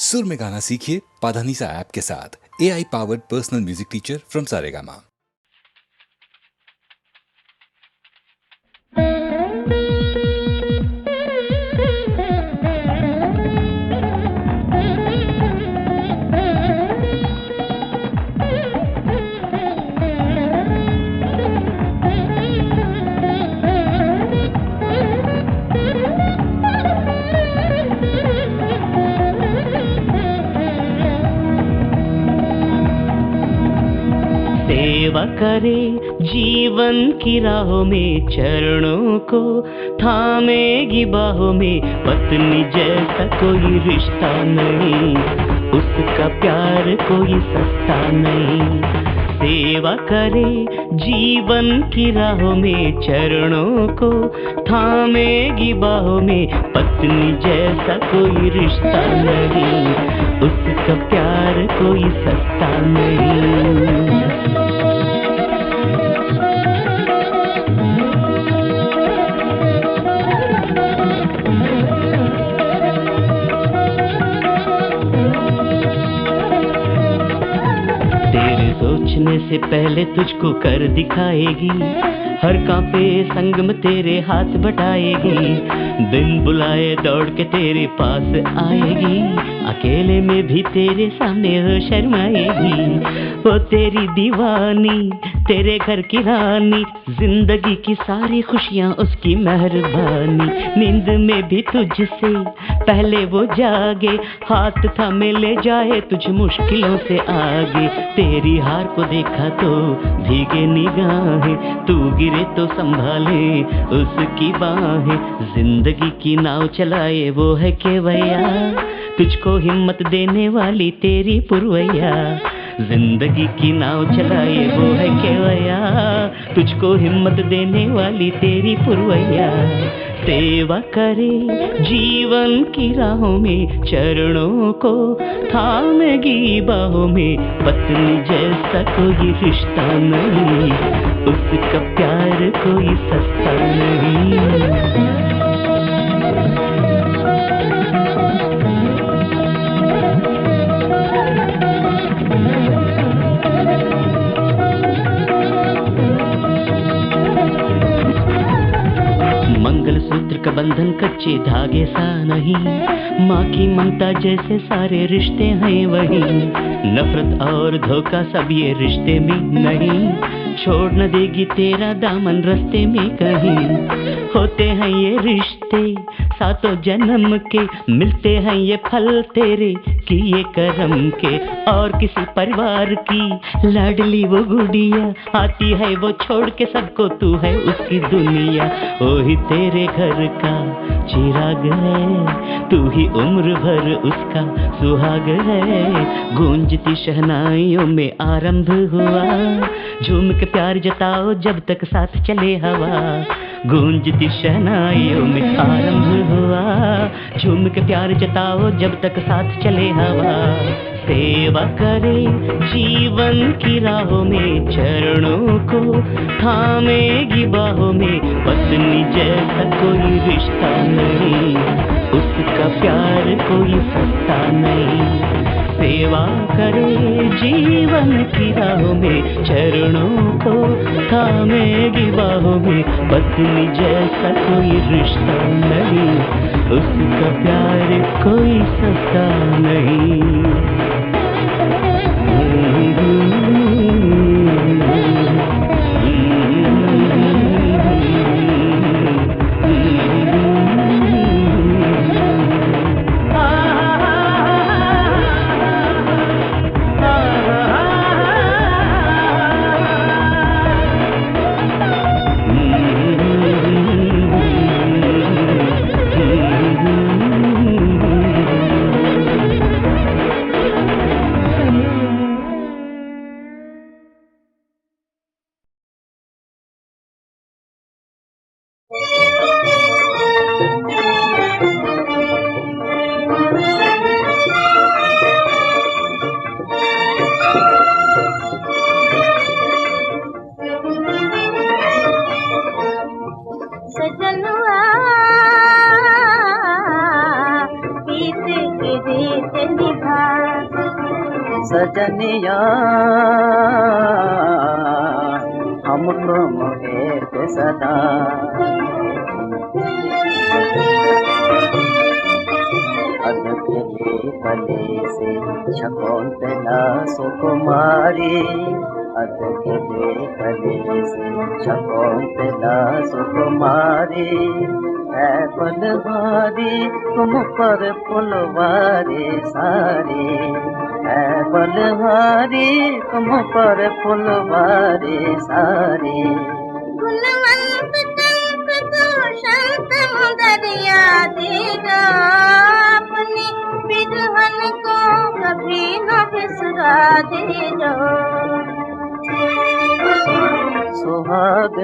सुर में गाना सीखिए पाधानीसा ऐप के साथ। AI powered personal music teacher from Saregama. सेवा करे जीवन की राहों में, चरणों को थामेगी बाहों में। पत्नी जैसा कोई रिश्ता नहीं, उसका प्यार कोई सस्ता नहीं। सेवा करे जीवन की राहों में, चरणों को थामेगी बाहों में। पत्नी जैसा कोई रिश्ता नहीं, उसका प्यार कोई सस्ता नहीं। सोचने से पहले तुझको कर दिखाएगी, हर कांपे संग में तेरे हाथ बटाएगी। बिन बुलाए दौड़ के तेरे पास आएगी, अकेले में भी तेरे सामने हो शर्माएगी। वो तेरी दीवानी, तेरे घर की रानी, जिंदगी की सारी खुशियाँ उसकी मेहरबानी। नींद में भी तुझसे पहले वो जागे, हाथ थामे ले जाए तुझ मुश्किलों से आगे। तेरी हार को देखा तो भीगे निगाहें, तू गिरे तो संभाले उसकी बाहें। जिंदगी की नाव चलाए वो है केवैया, तुझको हिम्मत देने वाली तेरी पुरवैया। जिंदगी की नाव चलाए वो है केवैया, तुझको हिम्मत देने वाली तेरी पुरवैया। सेवा करे जीवन की राहों में, चरणों को थामेगी बाहों में। पत्नी जैसा कोई रिश्ता नहीं, उसका प्यार कोई सस्ता नहीं। मंगलसूत्र का बंधन कच्चे धागे सा नहीं, माँ की ममता जैसे सारे रिश्ते हैं वही। नफरत और धोखा सब ये रिश्ते में नहीं, छोड़ न देगी तेरा दामन रास्ते में कहीं। होते हैं ये रिश्ते सातों जन्म के, मिलते हैं ये फल तेरे किए कर्म के। और किसी परिवार की लाडली वो गुड़िया, आती है वो छोड़ के सबको, तू है उसकी दुनिया। वही तेरे घर का चिराग है, तू ही उम्र भर उसका सुहाग है। गूंजती शहनाइयों में आरंभ हुआ, झूम के प्यार जताओ जब तक साथ चले हवा। गूंजती शहनाइयों में आरंभ हुआ, झूम के प्यार जताओ जब तक साथ चले हवा। सेवा करे जीवन की राहों में, चरणों को थामेगी बाहों में। पत्नी जैसा कोई रिश्ता नहीं, उसका प्यार कोई सस्ता नहीं। सेवा करे जीवन की राहों में, चरणों को थामेगी बाहों में। पत्नी जैसा कोई रिश्ता नहीं, उसका प्यार कोई सस्ता नहीं। सजनिया हम तुम एक सदा। अधखले कले से शकुंतला सुकुमारी, अधखले कले से शकुंतला सुकुमारी। है बलवारी तुम पर फुलवारी सारी, है बलवारी तुम पर फुलवारी सारी। गुणवंत टंक दूषण दरिया देगा, अपनी बिरहन को कभी न बिसरा देगा। सुहाग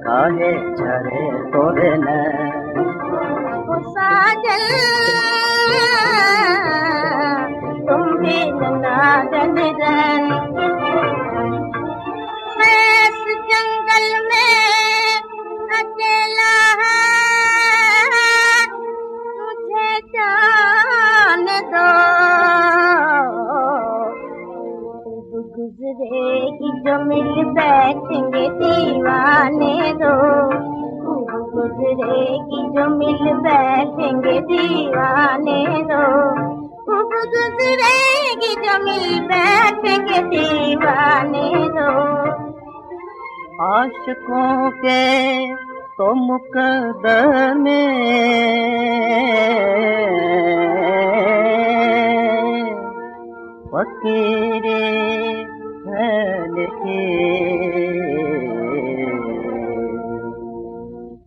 काहे झरे तोरे न, साजन तुम भी नादन रन। मैं इस जंगल में अकेला है, मुझे जान दो। गुजरेगी जो मिल बैठेंगे दीवाने दो, गुजरेगी जो मिल बैठेंगे दीवाने दो, गुजरेगी जो मिल बैठेंगे दीवाने दो। आशिकों के तो मुकद्दमे फकीरे हैं लिखे,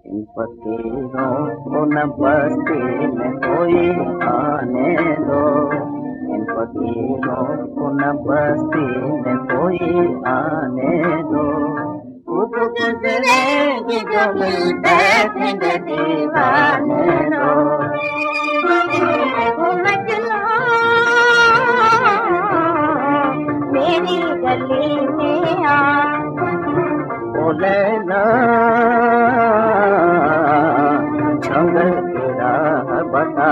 इन फकीरों को न बस्ती में कोई आने दो, इन फकीरों को न बस्ती में कोई आने दो। गुजरेगी जो मिल बैठेंगे दीवाने दो। मेरी गली में आ बोलेना छंग तेरा बता।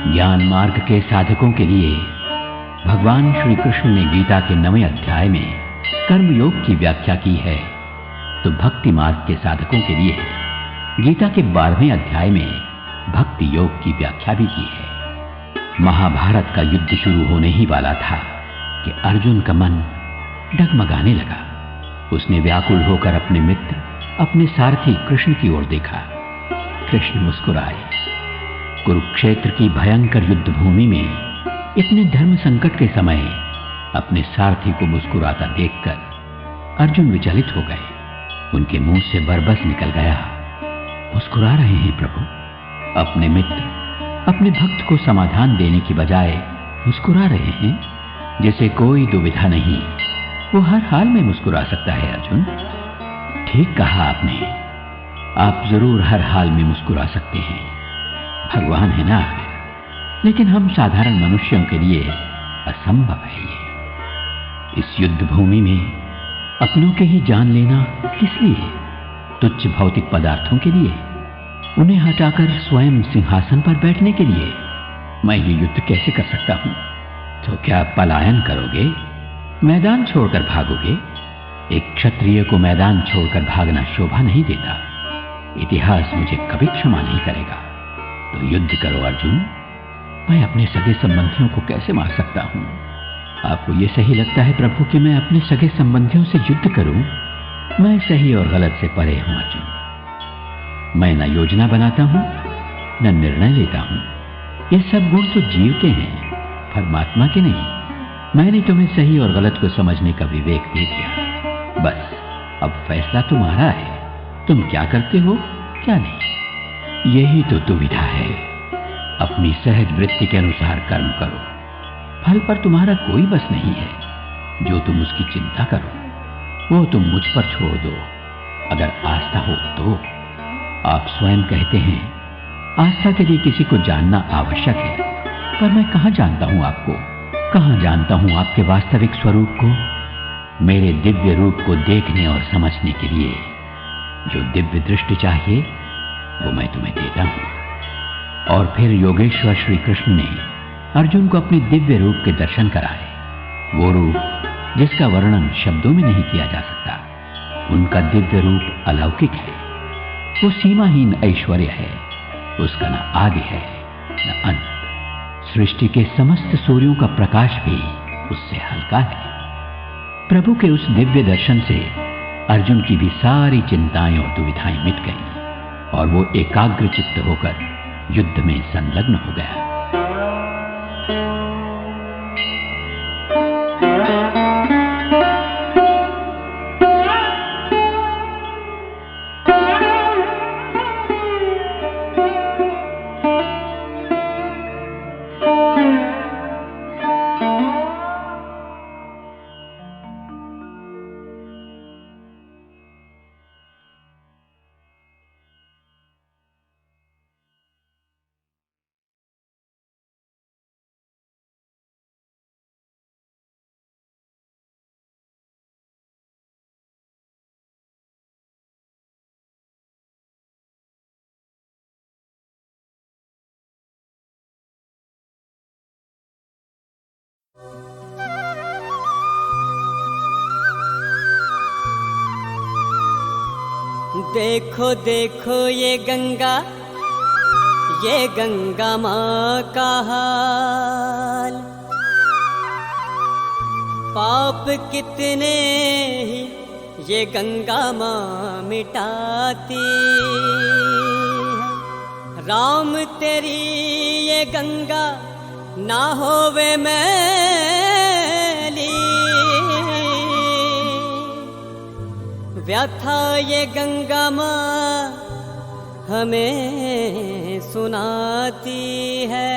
ज्ञान मार्ग के साधकों के लिए भगवान श्री कृष्ण ने गीता के 9वें अध्याय में कर्मयोग की व्याख्या की है, तो भक्ति मार्ग के साधकों के लिए गीता के 12वें अध्याय में भक्ति योग की व्याख्या भी की है। महाभारत का युद्ध शुरू होने ही वाला था कि अर्जुन का मन डगमगाने लगा। उसने व्याकुल होकर अपने मित्र, अपने सारथी कृष्ण की ओर देखा। कृष्ण मुस्कुराए। कुरुक्षेत्र की भयंकर युद्ध भूमि में इतने धर्म संकट के समय अपने सारथी को मुस्कुराता देखकर अर्जुन विचलित हो गए। उनके मुंह से बरबस निकल गया, मुस्कुरा रहे हैं प्रभु। अपने मित्र, अपने भक्त को समाधान देने की बजाय मुस्कुरा रहे हैं, जैसे कोई दुविधा नहीं, वो हर हाल में मुस्कुरा सकता है। अर्जुन, ठीक कहा आपने, आप जरूर हर हाल में मुस्कुरा सकते हैं, भगवान है ना। लेकिन हम साधारण मनुष्यों के लिए असंभव है ये। इस युद्ध भूमि में अपनों के ही जान लेना किस लिए? तुच्छ भौतिक पदार्थों के लिए, उन्हें हटाकर स्वयं सिंहासन पर बैठने के लिए। मैं ये युद्ध कैसे कर सकता हूं? तो क्या पलायन करोगे? मैदान छोड़कर भागोगे? एक क्षत्रिय को मैदान छोड़कर भागना शोभा नहीं देता। इतिहास मुझे कभी क्षमा नहीं करेगा। तो युद्ध करो अर्जुन। मैं अपने सगे संबंधियों को कैसे मार सकता हूं? आपको यह सही लगता है प्रभु कि मैं अपने सगे संबंधियों से युद्ध करूं? मैं सही और गलत से परे हूं अर्जुन। मैं न योजना बनाता हूं न निर्णय लेता हूं। ये सब गुण तो जीव के हैं, परमात्मा के नहीं। मैंने तुम्हें सही और गलत को समझने का विवेक दे दिया। बस अब फैसला तुम्हारा है। तुम क्या करते हो क्या नहीं, यही तो दुविधा है। अपनी सहज वृत्ति के अनुसार कर्म करो। फल पर तुम्हारा कोई बस नहीं है। जो तुम उसकी चिंता करो वो तुम मुझ पर छोड़ दो, अगर आस्था हो तो। आप स्वयं कहते हैं आस्था के लिए किसी को जानना आवश्यक है, पर मैं कहाँ जानता हूं आपको? कहाँ जानता हूं आपके वास्तविक स्वरूप को? मेरे दिव्य रूप को देखने और समझने के लिए जो दिव्य दृष्टि चाहिए वो मैं तुम्हें देता हूं। और फिर योगेश्वर श्री कृष्ण ने अर्जुन को अपने दिव्य रूप के दर्शन कराए। वो रूप जिसका वर्णन शब्दों में नहीं किया जा सकता। उनका दिव्य रूप अलौकिक है। वो सीमाहीन ऐश्वर्य है। उसका न आदि है न अंत। सृष्टि के समस्त सूर्यों का प्रकाश भी उससे हल्का है। प्रभु के उस दिव्य दर्शन से अर्जुन की भी सारी चिंताएं और दुविधाएं मिट गईं और वो एकाग्र चित्त होकर युद्ध में संलग्न हो गया। देखो देखो ये गंगा माँ का हाल। पाप कितने ही ये गंगा माँ मिटाती है। राम तेरी ये गंगा ना होवे मैली, व्यथा ये गंगा माँ हमें सुनाती है।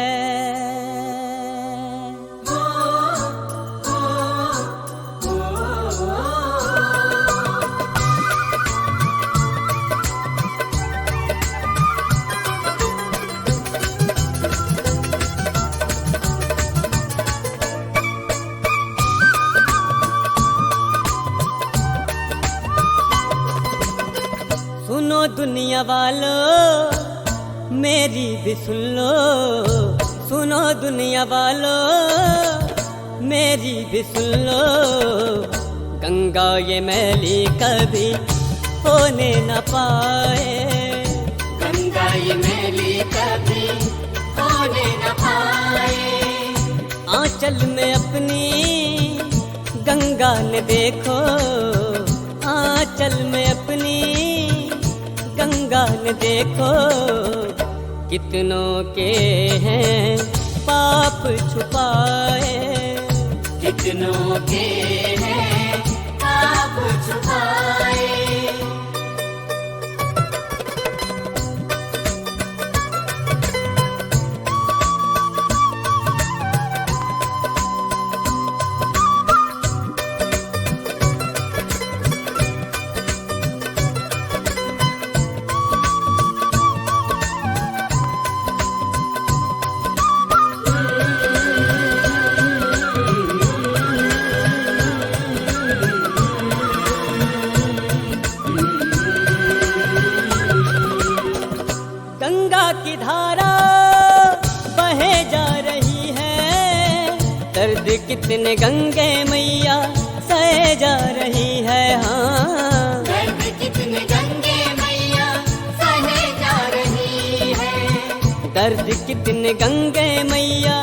सुनो दुनिया वालों मेरी भी सुन लो, सुनो दुनिया वालों मेरी भी सुन लो। गंगा ये मैली कभी होने न पाए, गंगा ये मैली कभी होने न पाए। आंचल में अपनी गंगा ने देखो, आंचल में अपनी गंगा ने देखो। कितनों के हैं पाप छुपाए, कितनों के हैं पाप छुपाए। गंगा की धारा बहे जा रही है, दर्द कितने गंगे मैया सहे जा रही है। हाँ, दर्द कितने गंगे मैया सहे जा रही है। दर्द कितने गंगे मैया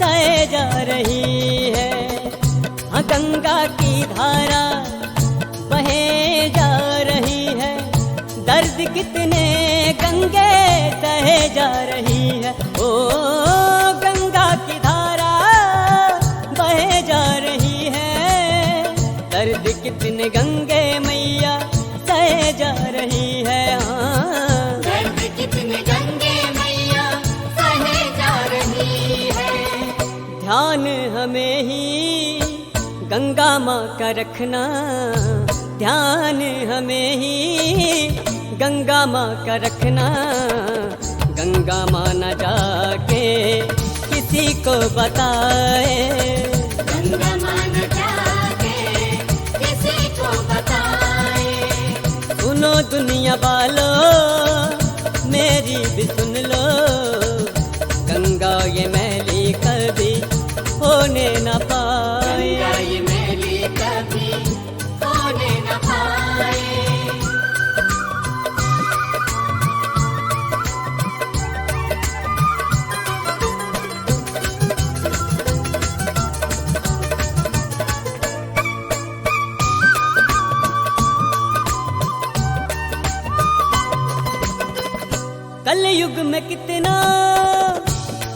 सहे जा रही है। हाँ, गंगा की धारा बहे जा रही है। दर्द कितने गंगे सहे जा रही है। ओ गंगा की धारा बहे जा रही है। दर्द कितने गंगे मैया सहे जा रही है। हाँ, दर्द कितने गंगे मैया सहे जा रही है। ध्यान हमें ही गंगा माँ का रखना, ध्यान हमें ही गंगा माँ का रखना। गंगा माँ न जाके किसी को बताए, गंगा माँ न जाके किसी को बताए। सुनो दुनिया वालों मेरी भी सुन लो, गंगा ये मैली कभी होने न पाए। गंगा ये मैली कभी होने न पाए। कल युग में कितना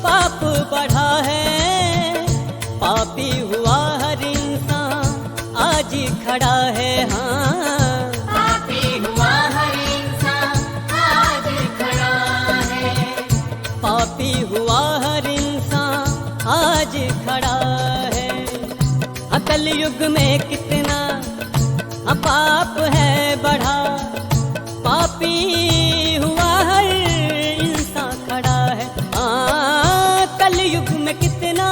पाप बढ़ा है, पापी हुआ हर इंसान आज खड़ा है। हाँ, पापी हुआ हर इंसान आज खड़ा है। पापी हुआ हर इंसान आज खड़ा है। हाँ, कल युग में कितना पाप है बढ़ा, पापी हुआ हर इंसान खड़ा है। हाँ, कल युग में कितना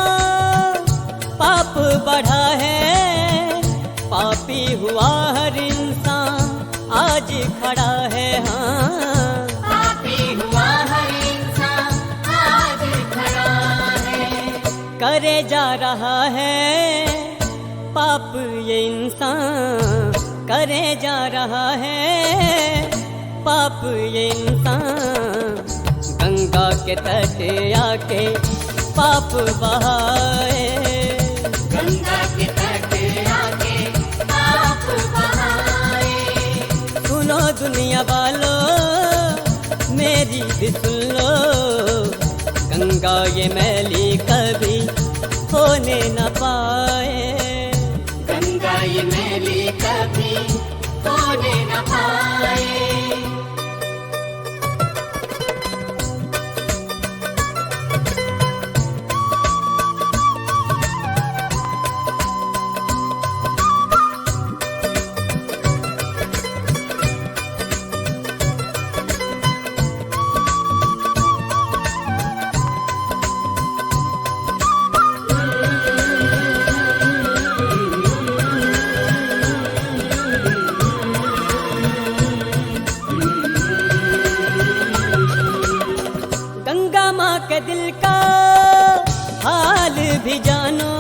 पाप बढ़ा है, पापी हुआ हर इंसान आज खड़ा है। हाँ, पापी हुआ हर इंसान आज खड़ा है। करे जा रहा है पाप ये इंसान, करे जा रहा है पाप ये इंसान। गंगा के तट आके पाप बहाए, गंगा के तट आके पाप बहाए। सुनो दुनिया वालों मेरी भी सुन लो, गंगा ये मैली कभी होने न पाए। गंगा ये मैली कभी होने न पाए। गंगा माँ के दिल का हाल भी जानो,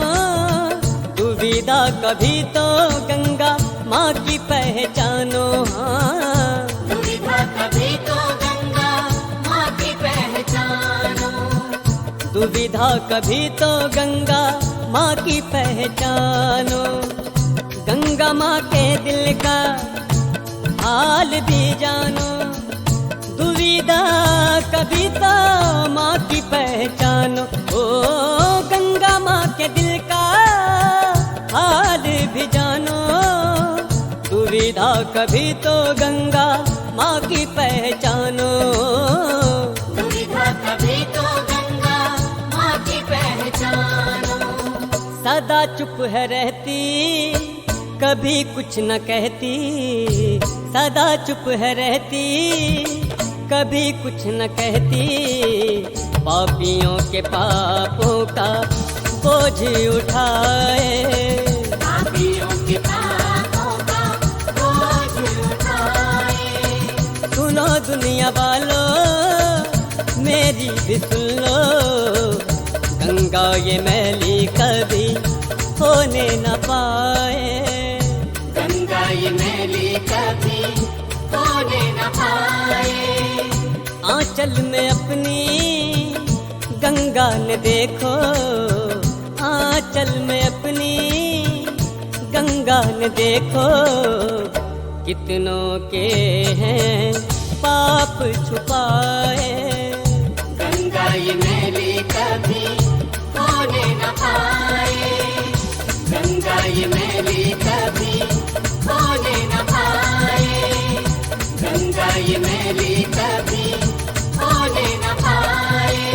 दुविधा कभी तो गंगा माँ की पहचानो। हाँ, दुविधा कभी तो गंगा माँ की पहचानो। दुविधा कभी तो गंगा माँ की पहचानो। गंगा माँ के दिल का हाल भी जानो, दुविधा कभी तो माँ की पहचानो। ओ गंगा माँ के दिल का हाल भी जानो, दुविधा कभी तो गंगा माँ की पहचानो। दुविधा कभी तो गंगा माँ की पहचानो। सदा चुप है रहती कभी कुछ न कहती, सदा चुप है रहती कभी कुछ न कहती। पापियों के पापों का बोझ उठाए, पापियों के पापों का बोझ उठाए। सुनो दुनिया वालों मेरी भी सुन लो, गंगा ये मैली कभी धोने न पाए। गंगा ये मैली कभी होने न पाए। आंचल में अपनी गंगा ने देखो, आंचल में अपनी गंगा ने देखो, कितनों के हैं पाप छुपाए। गंगा ये मैली कभी होने न पाए। गंगा ये मैली कभी होने न पाए। गंगा ये मैली कभी होने न पाए।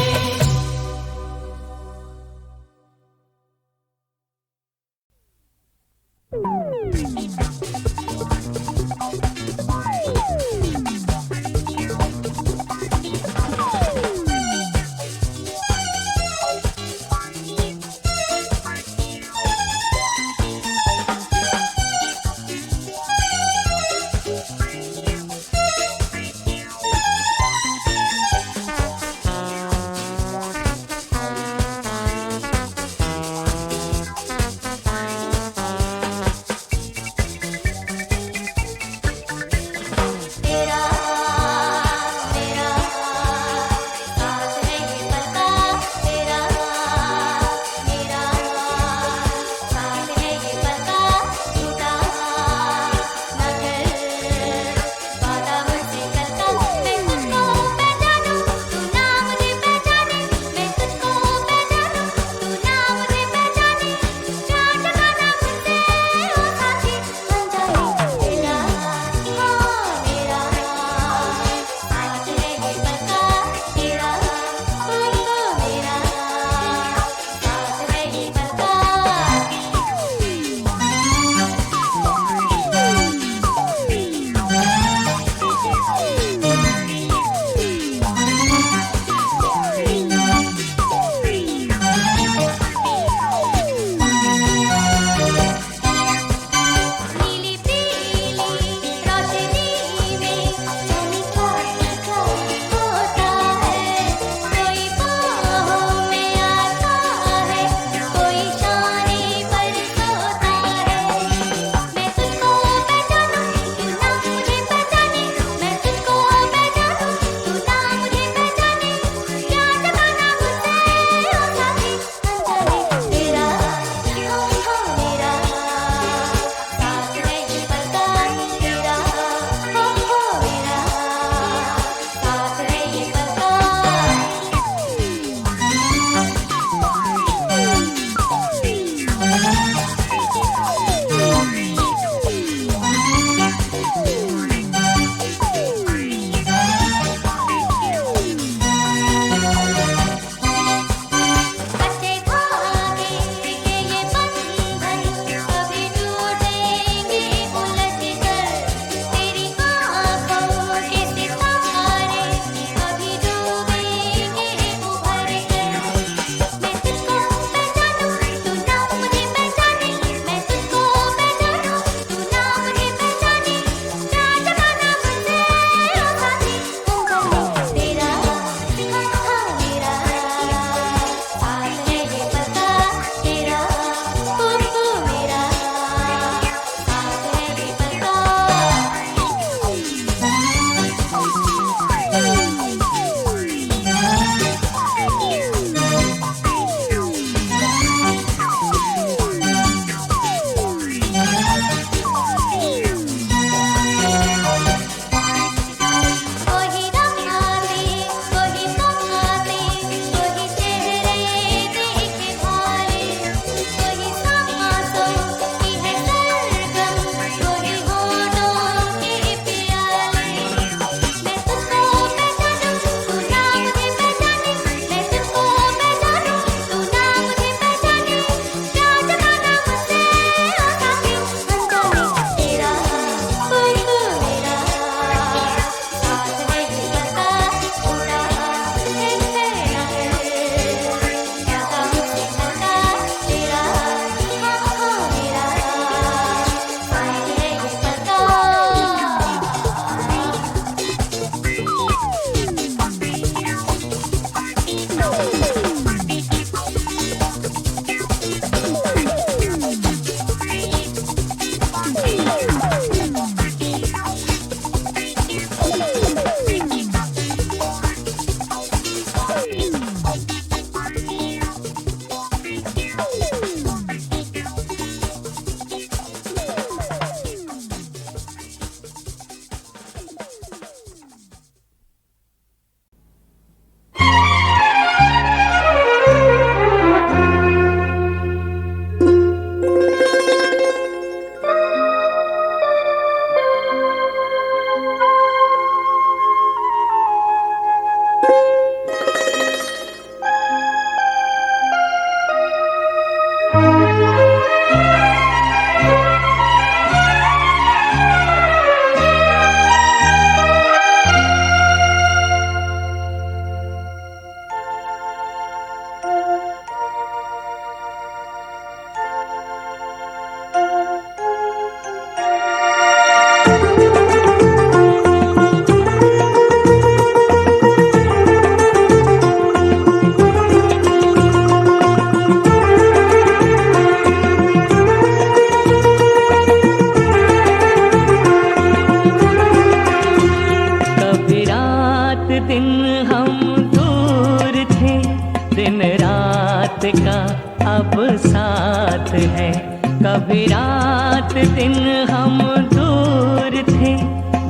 कभी रात दिन हम दूर थे,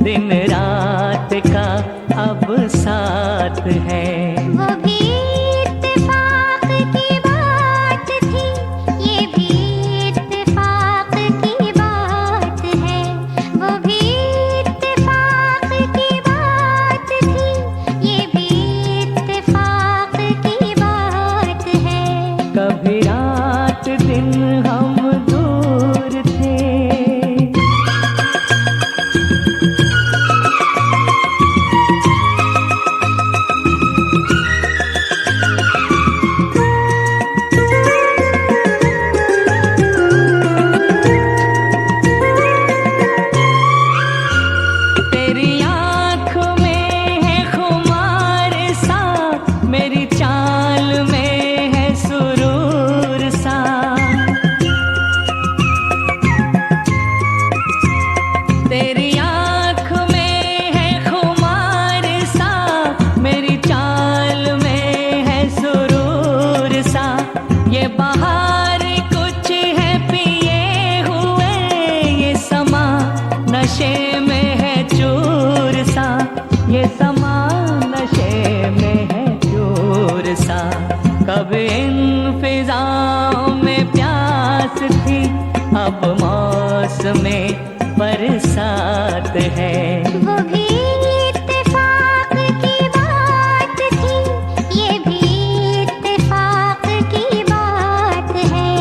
दिन रात का अब साथ है। वो भी इत्तेफाक की बात थी, ये भी इत्तेफाक की बात है। वो भी इत्तेफाक की बात थी, ये भी इत्तेफाक की बात है। कभी रात दिन हम दूर थे। तेरी आँख में है खुमार सा, मेरी चाल में है सुरूर सा। तेरी आँख में है खुमार सा, मेरी चाल में है सुरूर सा। ये बहार कुछ है पिए हुए, ये समा नशे में है चूर सा। ये समा नशे में है चूर सा। कब इन फिजाओं में प्यास थी, अब मौसमे बरसात है। वो भी इत्तेफाक की बात थी, ये भी इत्तेफाक की बात है।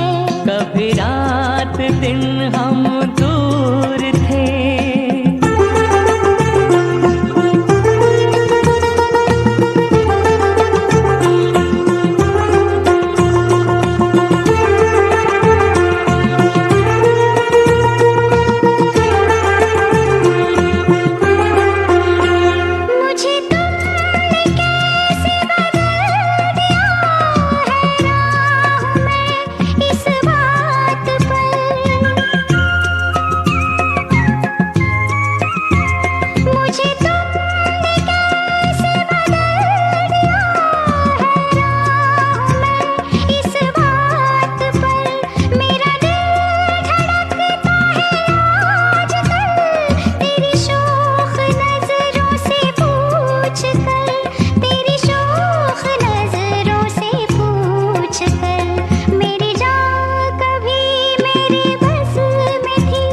कभी रात दिन हम दूर थे। मुझे तुमने कैसे बदल दिया है, राह में इस बात पर। मुझे तुमने कैसे बदल दिया है, राह में इस बात पर। मेरा दिल धड़कता है आजकल, तेरी शोख नजरों से पूछ कर। तेरी शोख नजरों से पूछ कर। मेरी जान कभी मेरे बस में थी,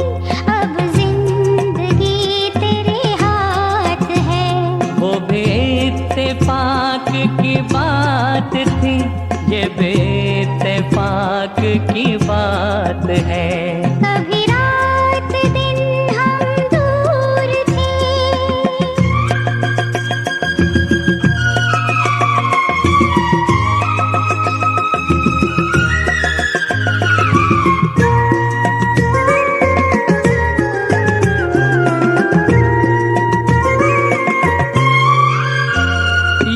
अब जिंदगी तेरे हाथ है। वो भी इत्तेफाक की बात थी, ये बेइत्तेफाक की बात है। कभी रात दिन हम दूर थे।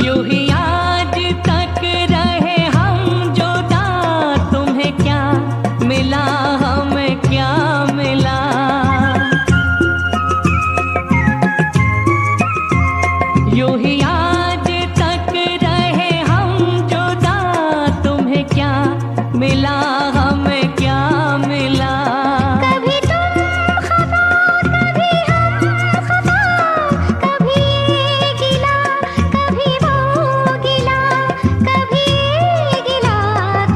यूं ही आज तक रहे हम जुदा, तुम्हें क्या मिला हमें क्या मिला। यूं ही आज तक रहे हम जुदा, तुम्हें क्या मिला हमें क्या मिला। कभी तुम खफा, कभी हम खफा, कभी ये गिला, कभी वो गिला, कभी ये गिला,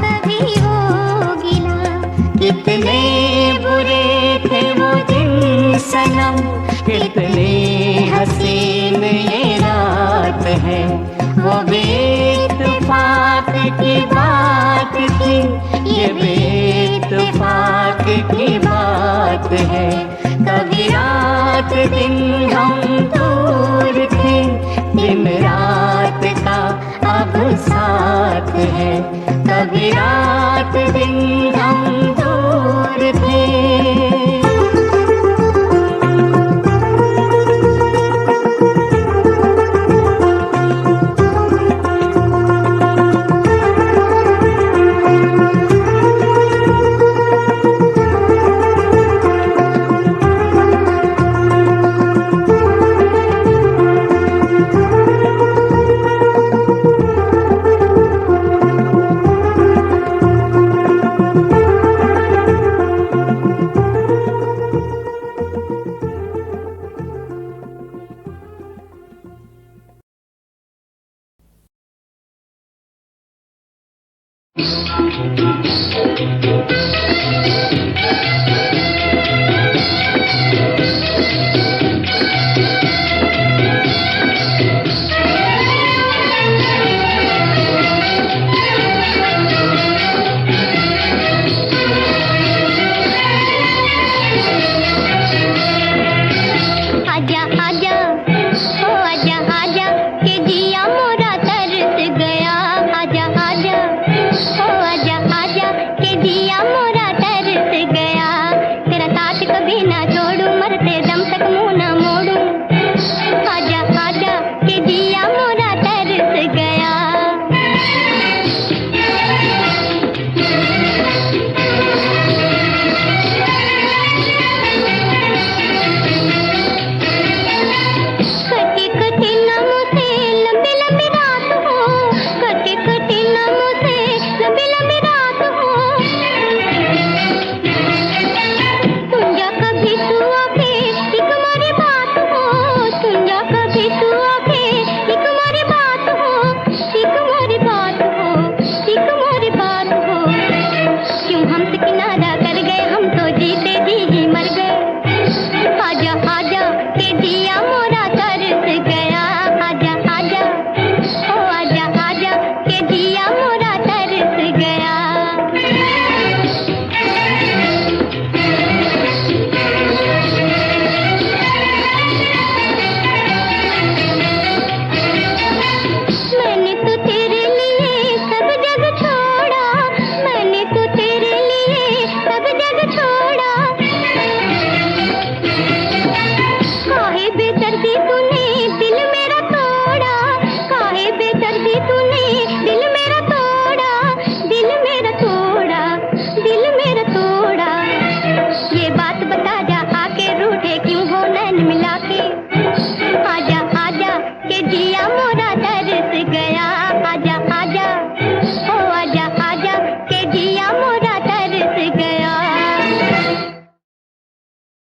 कभी वो गिला। कितने बुरे थे वो दिन सनम, कितने हसीन ये रात है। वो बेइत्तेफाक की बात थी, ये बेइत्तेफाक की बात है। कभी रात दिन हम दूर थे, दिन रात का अब साथ है। कभी रात दिन हम दूर थे।